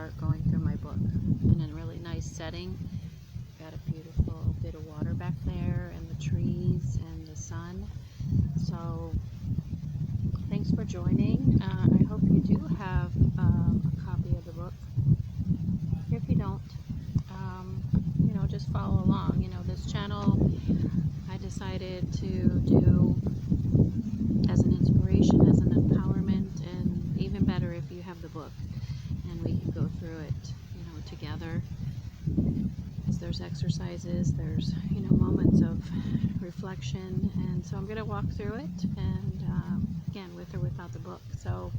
start going through my book in a really nice setting. Got a beautiful bit of water back there, and the trees and the sun. So thanks for joining. I hope you do have a copy of the book. If you don't, just follow along. This channel I decided to do as an inspiration, as an empowerment, and even better if you have the book and we can go through it, together. As there's exercises, there's, moments of reflection, and so I'm going to walk through it, and again, with or without the book. So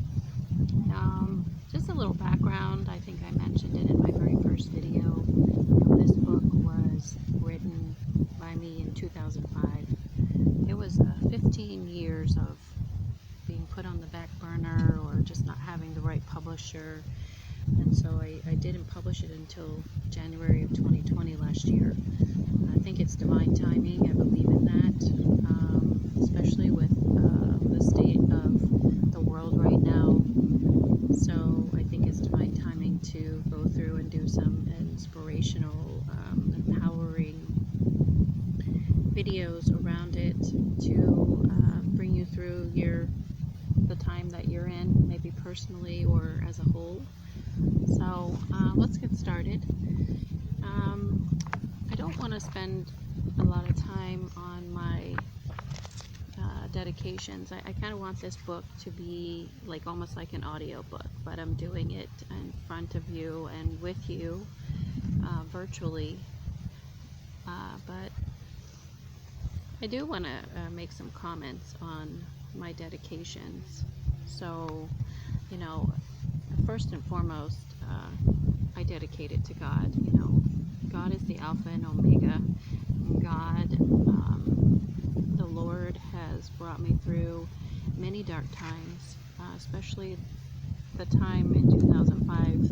just a little background. I think I mentioned it in my very first video. This book was written by me in 2005. It was 15 years of being put on the back burner, or just not having the right publisher, and so I didn't publish it until January of 2020 last year. I think it's divine timing. I believe in that, especially with the state of the world right now. So I think it's divine timing to go through and do some inspirational, empowering videos around it to bring you through the time that you're in, maybe personally or as a whole. So let's get started. I don't want to spend a lot of time on my dedications. I kind of want this book to be almost like an audio book, but I'm doing it in front of you and with you virtually. But I do want to make some comments on my dedications. So, first and foremost, I dedicate it to God. God is the Alpha and Omega. God, the Lord, has brought me through many dark times, especially the time in 2005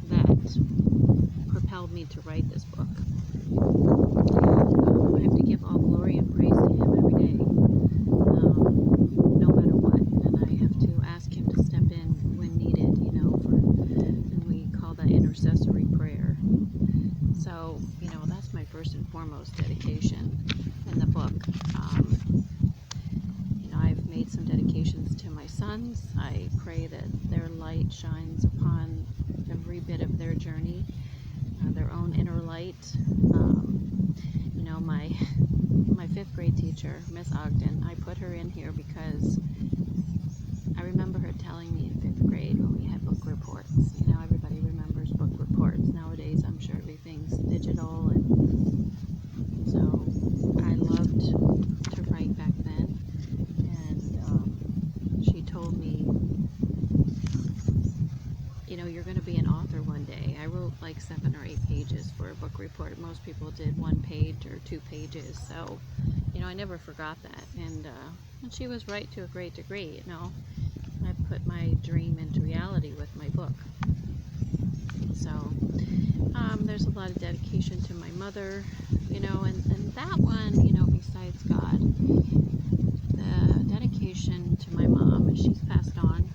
that propelled me to write this book. I have to give all glory and praise to Him every day, no matter what, and I have to ask Him to step in when needed, and we call that intercessory prayer. So, that's my first and foremost dedication in the book. I've made some dedications to my sons. I pray that their light shines upon every bit of their journey, their own inner light. My fifth grade teacher, Miss Ogden, I put her in here because I remember her telling me in fifth grade when we had book reports. Everybody remembers book reports. Nowadays, I'm sure everything's digital, and so I loved to write back then. And she told me, you're going to be an author one day. I wrote 7 or 8 pages for a book report. Most people did 1 page or 2 pages. So, I never forgot that. And she was right to a great degree. I put my dream into reality with my book. So there's a lot of dedication to my mother, and that one, besides God, the dedication to my mom. She's passed on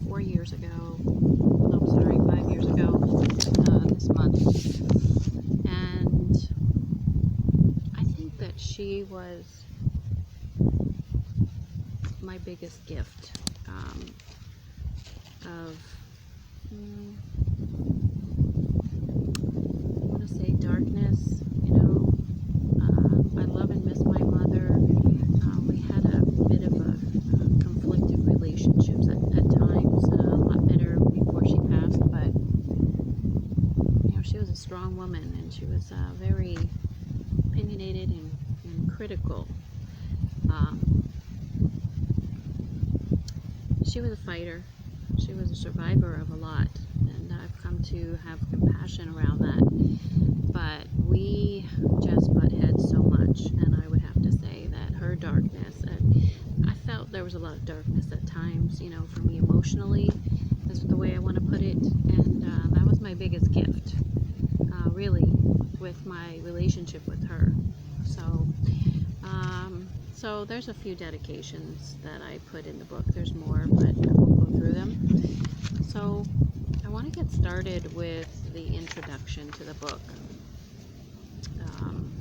4 years ago. No, sorry, 5 years ago this month. And I think that she was my biggest gift of I want to say darkness. I love and miss my mother. We had a bit of a conflicted relationships at times, a lot better before she passed, but she was a strong woman, and she was very opinionated and critical. She was a fighter. She was a survivor of a lot, and I've come to have compassion around that. But we just butt heads so much, and I would have to say that her darkness, I felt there was a lot of darkness at times, for me emotionally, is the way I want to put it, and that was my biggest gift, really, with my relationship with her. So there's a few dedications that I put in the book. There's more, but I won't go through them. So I want want to get started with the introduction to the book. Um,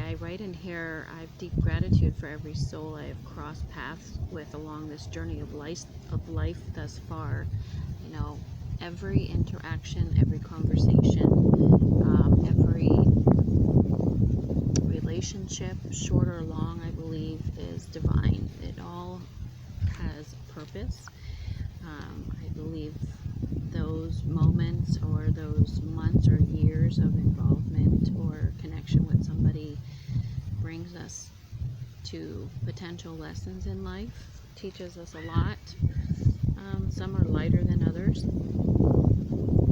I write in here, I have deep gratitude for every soul I have crossed paths with along this journey of life thus far. Every interaction, every conversation, every relationship, short or long, I believe, is divine. It all has purpose. I believe those moments or those months or years of involvement or connection with somebody brings us to potential lessons in life, teaches us a lot. Some are lighter than others.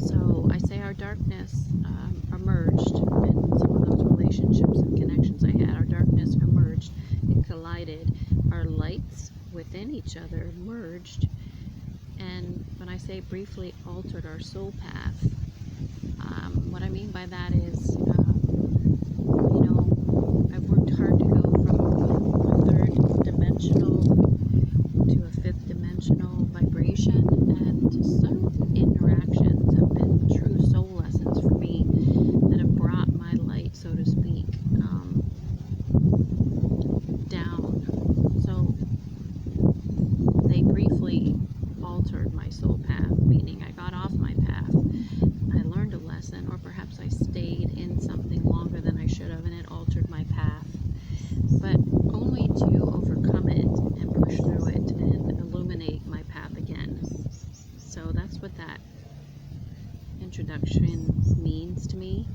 So I say our darkness emerged in some of those relationships and connections I had. Our darkness emerged, it collided. Our lights within each other merged, and when I say briefly altered our soul path, what I mean by that is, I've worked hard to go from a third dimensional to a fifth dimensional vibration, and some interactions have been true soul lessons for me that have brought my light, so to speak, down. So they briefly altered my soul path, meaning I got off my path. I learned a lesson, or perhaps I stayed in something longer than I should have, and it altered my path, but only to overcome it and push through it and illuminate my path again. So that's what that introduction means to me.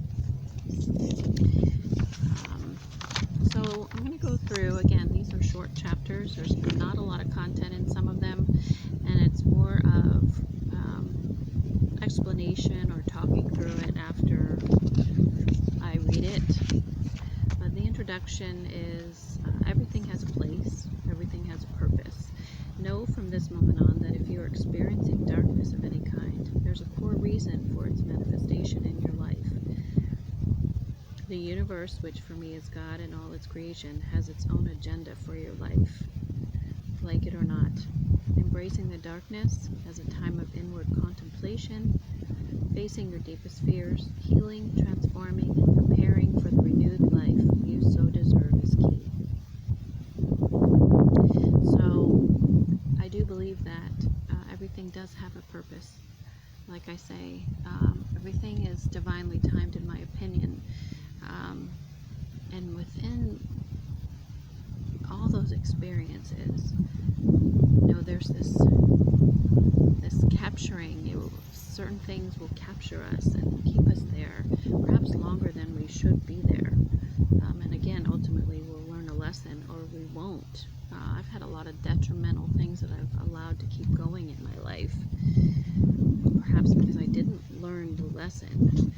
So I'm going to go through, again, these are short chapters. There's not a lot of content in some of them, and it's more of explanation or talking through it after I read it. But the introduction is, everything has a place, everything has a purpose. Know from this moment on that if you're experiencing darkness of any kind, there's a core reason for its manifestation in your life. The universe, which for me is God and all its creation, has its own agenda for your life, like it or not. Embracing the darkness as a time of inward contemplation, facing your deepest fears, healing, transforming, and preparing for the renewed life you so deserve is key. So, I do believe that everything does have a purpose. Like I say, everything is divinely timed, in my opinion. And within all those experiences, there's this capturing. Certain things will capture us and keep us there, perhaps longer than we should be there. And again, ultimately, we'll learn a lesson or we won't. I've had a lot of detrimental things that I've allowed to keep going in my life, perhaps because I didn't learn the lesson.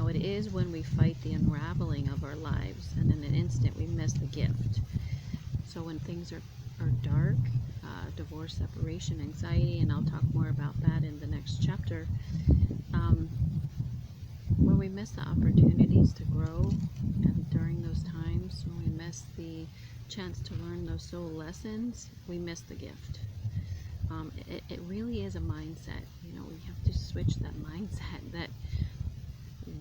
It is when we fight the unraveling of our lives, and in an instant we miss the gift. So when things are dark, divorce, separation, anxiety, and I'll talk more about that in the next chapter, when we miss the opportunities to grow, and during those times when we miss the chance to learn those soul lessons, we miss the gift. It really is a mindset. We have to switch that mindset that,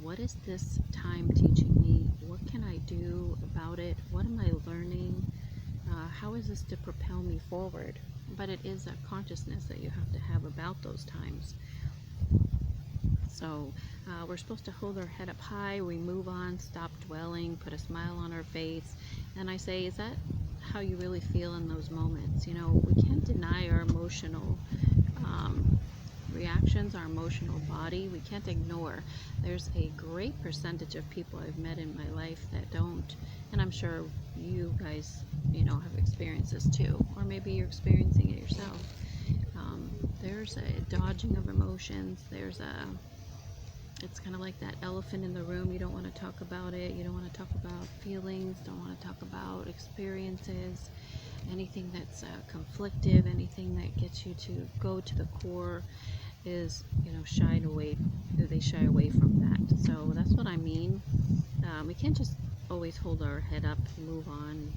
what is this time teaching me? What can I do about it? What am I learning? How is this to propel me forward? But it is a consciousness that you have to have about those times. So we're supposed to hold our head up high, we move on, stop dwelling, put a smile on our face. And I say, is that how you really feel in those moments? We can't deny our emotional reactions, our emotional body. We can't ignore. There's a great percentage of people I've met in my life that don't, and I'm sure you guys, have experienced this too, or maybe you're experiencing it yourself. There's a dodging of emotions. It's kind of like that elephant in the room. You don't want to talk about it. You don't want to talk about feelings. Don't want to talk about experiences. Anything that's conflictive, anything that gets you to go to the core is, shied away. They shy away from that. So that's what I mean. We can't just always hold our head up, move on,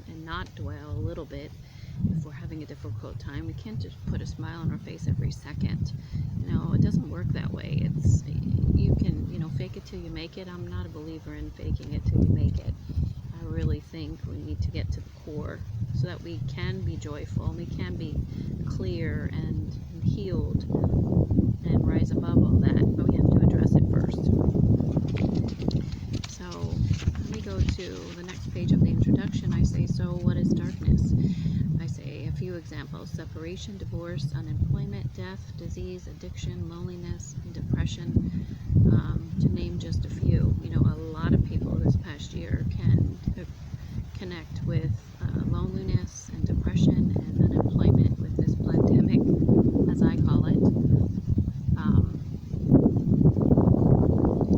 and not dwell a little bit. if we're having a difficult time. We can't just put a smile on our face every second. It doesn't work that way. You can, fake it till you make it. I'm not a believer in faking it till you make it. I really think we need to get to the core so that we can be joyful and we can be clear and healed and rise above all that. But we have to address it first. So let me go to the next page of the introduction. I say, so what is darkness? I say a few examples: separation, divorce, unemployment, death, disease, addiction, loneliness, and depression, to name just a few. A lot of people this past year can connect with loneliness and depression and unemployment with this pandemic, as I call it.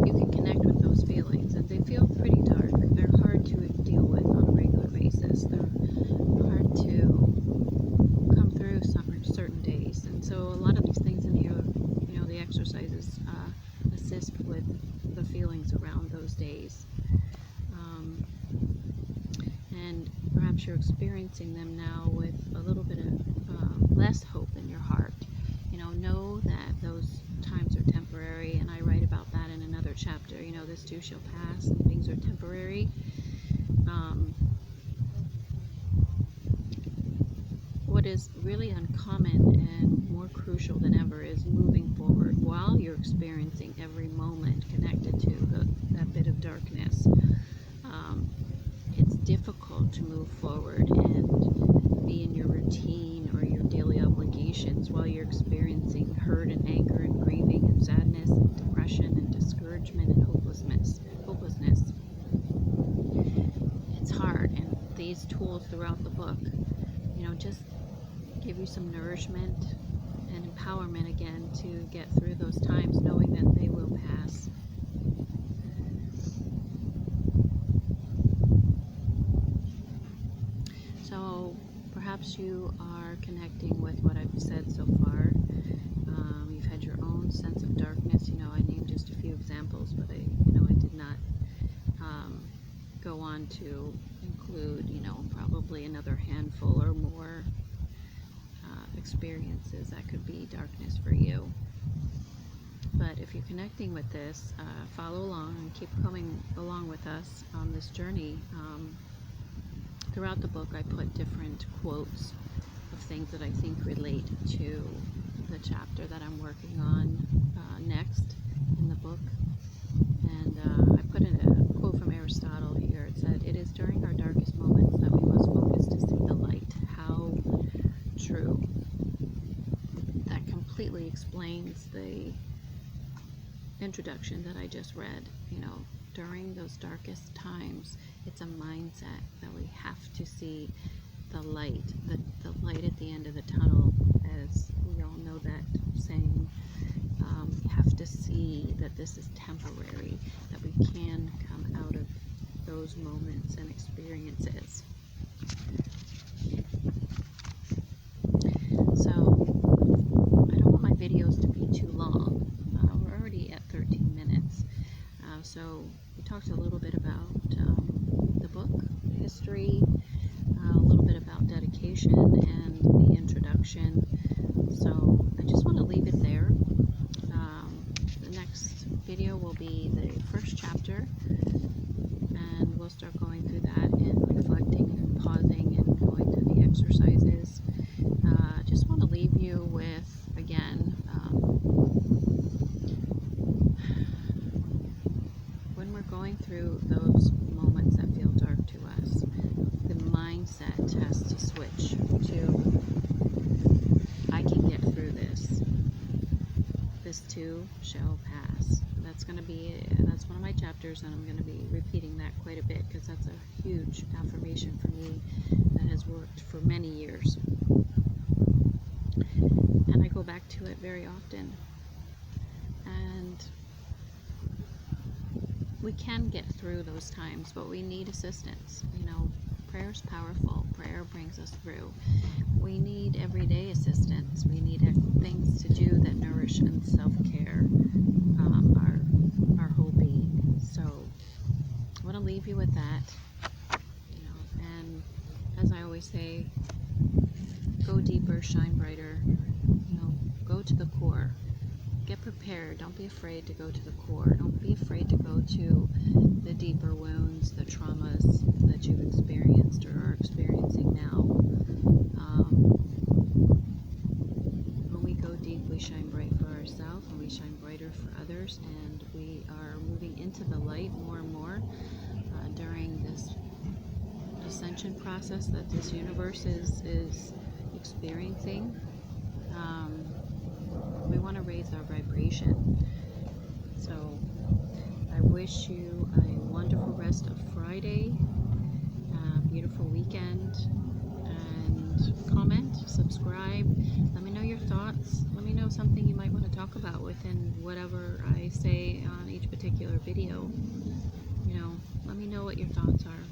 You can connect with those feelings, and they feel pretty dark. They're hard to deal with on a regular basis. They're hard to come through certain days, and so a lot of these things in here, the exercises assist with the feelings around those days. And perhaps you're experiencing them now with a little bit of less hope in your heart. Know that those times are temporary, and I write about that in another chapter. This too shall pass, and things are temporary. What is really uncommon and more crucial than ever is moving forward while you're experiencing every moment connected to that bit of darkness. It's difficult to move forward and be in your routine or your daily obligations while you're experiencing hurt and anger and grieving and sadness and depression and discouragement and hopelessness. It's hard, and these tools throughout the book, just give you some nourishment and empowerment again to get through those times, knowing that they will pass. So perhaps you are connecting with what I've said so far. You've had your own sense of darkness. I named just a few examples, but I did not go on to include, probably another handful or more experiences that could be darkness for you. But if you're connecting with this, follow along and keep coming along with us on this journey. Throughout the book, I put different quotes of things that I think relate to the chapter that I'm working on next in the book. And I put in a quote from Aristotle here. It said, "It is during our darkest moments that we must focus to see the light." How true. That completely explains the introduction that I just read. During those darkest times, it's a mindset that we have to see the light, the light at the end of the tunnel, as we all know that saying. We have to see that this is temporary, that we can come out of those moments and experiences. So, I don't want my videos to be too long. We're already at 13 minutes. So, we talked a little bit about the book, the history, a little bit about dedication and the introduction. So, I just want to leave it there. The next video will be the first chapter, and we'll start going through that and reflecting and pausing and going through the exercises. Just want to leave you with, again, when we're going through those moments that feel dark to us, the mindset has to switch to, I can get through this. This too shall pass. That's one of my chapters, and I'm going to be repeating that quite a bit because that's a huge affirmation for me that has worked for many years. And I go back to it very often. And we can get through those times, but we need assistance. Prayer is powerful. Prayer brings us through. We need everyday assistance. We need things to do that nourish and self-care our whole being. So I want to leave you with that. And as I always say, care. Don't be afraid to go to the core. Don't be afraid to go to the deeper wounds, the traumas that you've experienced or are experiencing now. When we go deep, we shine bright for ourselves, and we shine brighter for others, and we are moving into the light more and more during this ascension process that this universe is experiencing. We want to raise our vibration. So I wish you a wonderful rest of Friday, beautiful weekend, and comment, subscribe. Let me know your thoughts. Let me know something you might want to talk about within whatever I say on each particular video. Let me know what your thoughts are.